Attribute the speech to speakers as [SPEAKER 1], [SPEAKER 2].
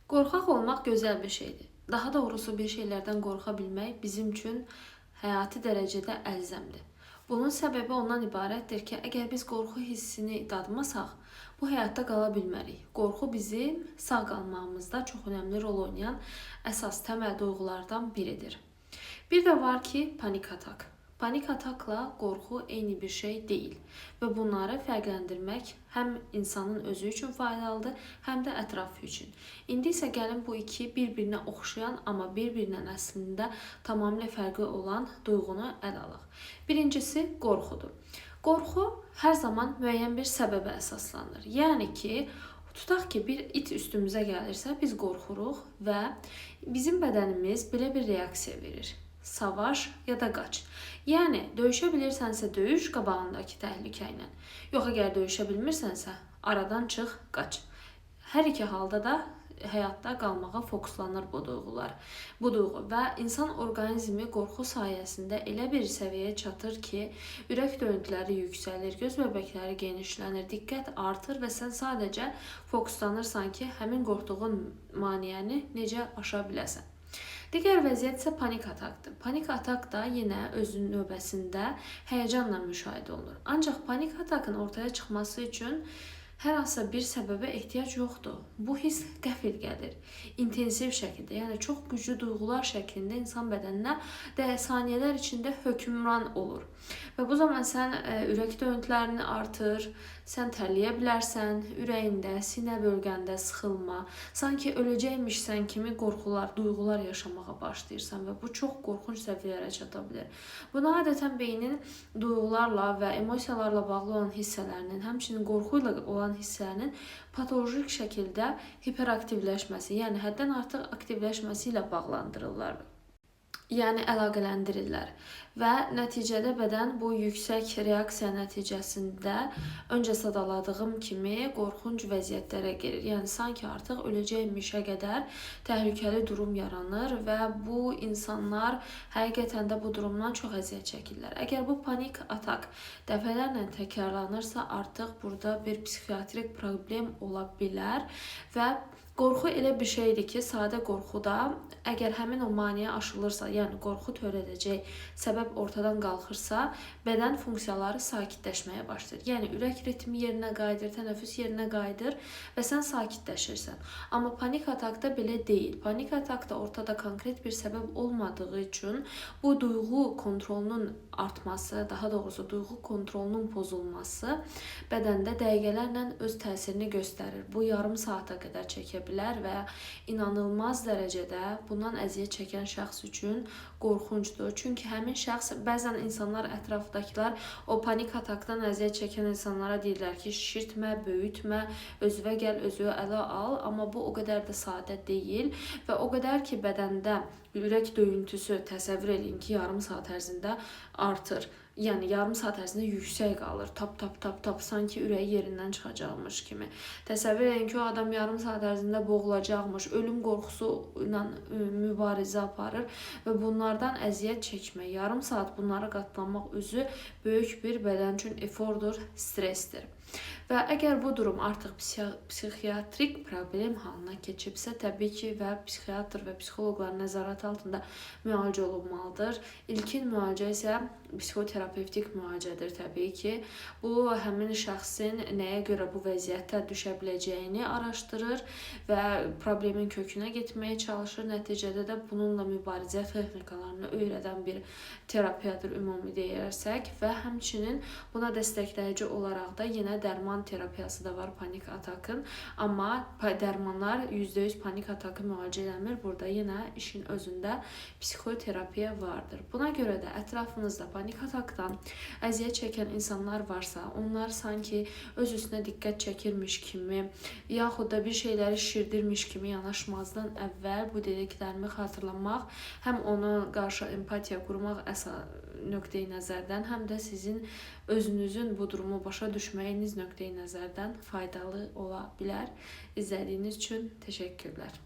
[SPEAKER 1] Qorxaq olmaq gözəl bir şeydir. Daha doğrusu bir şeylərdən qorxa bilmək bizim üçün həyati dərəcədə əlzəmdir. Bunun səbəbi ondan ibarətdir ki, əgər biz qorxu hissini dadmasaq, bu həyatda qala bilmərik. Qorxu bizim sağ qalmağımızda çox önəmli rol oynayan əsas təməl duyğulardan biridir. Bir də var ki, panik atak. Panik atakla qorxu eyni bir şey deyil və bunları fərqləndirmək həm insanın özü üçün faydalıdır, həm də ətrafı üçün. İndi isə gəlin bu iki bir-birinə oxşayan, amma bir-birindən əslində tamamilə fərqli olan duyğunu ələ alaq. Birincisi qorxudur. Qorxu hər zaman müəyyən bir səbəbə əsaslanır. Yəni ki, tutaq ki, bir it üstümüzə gəlirsə, biz qorxuruq və bizim bədənimiz belə bir reaksiya verir. Savaş ya da qaç. Yəni, döyüşə bilirsənsə döyüş qabağındakı təhlükə ilə. Yox, əgər döyüşə bilmirsənsə, aradan çıx, qaç. Hər iki halda da həyatda qalmağa fokuslanır bu duyğular. Bu duyğu və insan orqanizmi qorxu sayəsində elə bir səviyyəyə çatır ki, ürək döyüntüləri yüksəlir, göz bəbəkləri genişlənir, diqqət artır və sən sadəcə fokuslanırsan ki, həmin qorxduğun maneəni necə aşa biləsən. Digər vəziyyət isə panik atakdır. Panik atak da yenə özünün növbəsində həyəcanla müşahidə olunur. Ancaq panik atakın ortaya çıxması üçün hər hansısa bir səbəbə ehtiyac yoxdur. Bu hiss qəfil gəlir, intensiv şəkildə, yəni çox güclü duyğular şəklində insan bədəninə saniyələr içində hökmran olur. Və bu zaman sən ürək döyüntülərini artır, sən tərləyə bilərsən, ürəyində, sinə bölgəndə sıxılma, sanki öləcəkmişsən kimi qorxular, duyğular yaşamağa başlayırsan və bu çox qorxunc səviyyələrə çata bilər. Buna adətən beynin duyğularla və emosiyalarla bağlı olan hissələrinin, həmçinin qorxu ilə olan hisslərinin patolojik şəkildə hiperaktivləşməsi, yəni həddən artıq aktivləşməsi ilə bağlandırırlar. Yəni əlaqələndirirlər və nəticədə bədən bu yüksək reaksiya nəticəsində öncə sadaladığım kimi qorxunc vəziyyətlərə girir. Yəni sanki artıq öləcəkmişə qədər təhlükəli durum yaranır və bu insanlar həqiqətən də bu durumdan çox əziyyət çəkirlər. Əgər bu panik atak dəfələrlə təkrarlanırsa, artıq burada bir psixiatrik problem ola bilər və qorxu elə bir şeydir ki, sadə qorxuda əgər həmin o maneə aşılırsa, yəni qorxu törədəcək səbəb ortadan qalxırsa, bədən funksiyaları sakitləşməyə başlayır. Yəni ürək ritmi yerinə qayıdır, tənəffüs yerinə qayıdır və sən sakitləşirsən. Amma panik atakda belə deyil. Panik atakda ortada konkret bir səbəb olmadığı üçün bu duyğu kontrolunun artması, daha doğrusu duyğu kontrolunun pozulması bədəndə dəqiqələrlə öz təsirini göstərir. Bu yarım saata qədər çəkə bilər və inanılmaz dərəcədə bundan əziyyət çəkən şəxs üçün qorxuncdur. Çünki həmin şəxs, bəzən insanlar, ətrafdakılar o panik atakdan əziyyət çəkən insanlara deyirlər ki, şişirtmə, böyütmə, özünə gəl, özünü ələ al. Amma bu o qədər də sadə deyil və o qədər ki, bədəndə ürək döyüntüsü təsəvvür edin ki, yarım saat ərzində artır. Yəni yarım saat ərzində yüksək qalır. Tap tap tap tap, sanki ürəyi yerindən çıxacaqmış kimi. Təsəvvür edin ki, o adam yarım saat ərzində boğulacaqmış, ölüm qorxusu ilə mübarizə aparır və bunlardan əziyyət çəkmək, yarım saat bunlara qatlanmaq özü böyük bir bədən üçün efordur, stressdir. Və əgər bu durum artıq psixiatrik problem halına keçibsə, təbii ki, və psixiatr və psixoloqların nəzarət altında müalicə olunmalıdır. İlkin müalicə isə psixoterapevtik müalicədir təbii ki. Bu, həmin şəxsin nəyə görə bu vəziyyətə düşə biləcəyini araşdırır və problemin kökünə getməyə çalışır. Nəticədə də bununla mübarizə texnikalarını öyrədən bir terapiyadır ümumi deyərsək və həmçinin buna dəstəkləyici olaraq da yenə dərman terapiyası da var panik atakın. Amma dərmanlar %100 panik atakı müalicə eləmir. Burada yenə işin özündə psixoterapiya vardır. Buna görə də ətrafınızda panik atakdan əziyyət çəkən insanlar varsa, onlar sanki öz üstünə diqqət çəkirmiş kimi, yaxud da bir şeyləri şişirdirmiş kimi yanaşmazdan əvvəl bu dediklərimi xatırlamaq, həm ona qarşı empatiya qurmaq nöqteyi nəzərdən, həm də sizin özünüzün bu durumu başa düşməyiniz nöqteyi nəzərdən faydalı ola bilər. İzlədiyiniz üçün təşəkkürlər.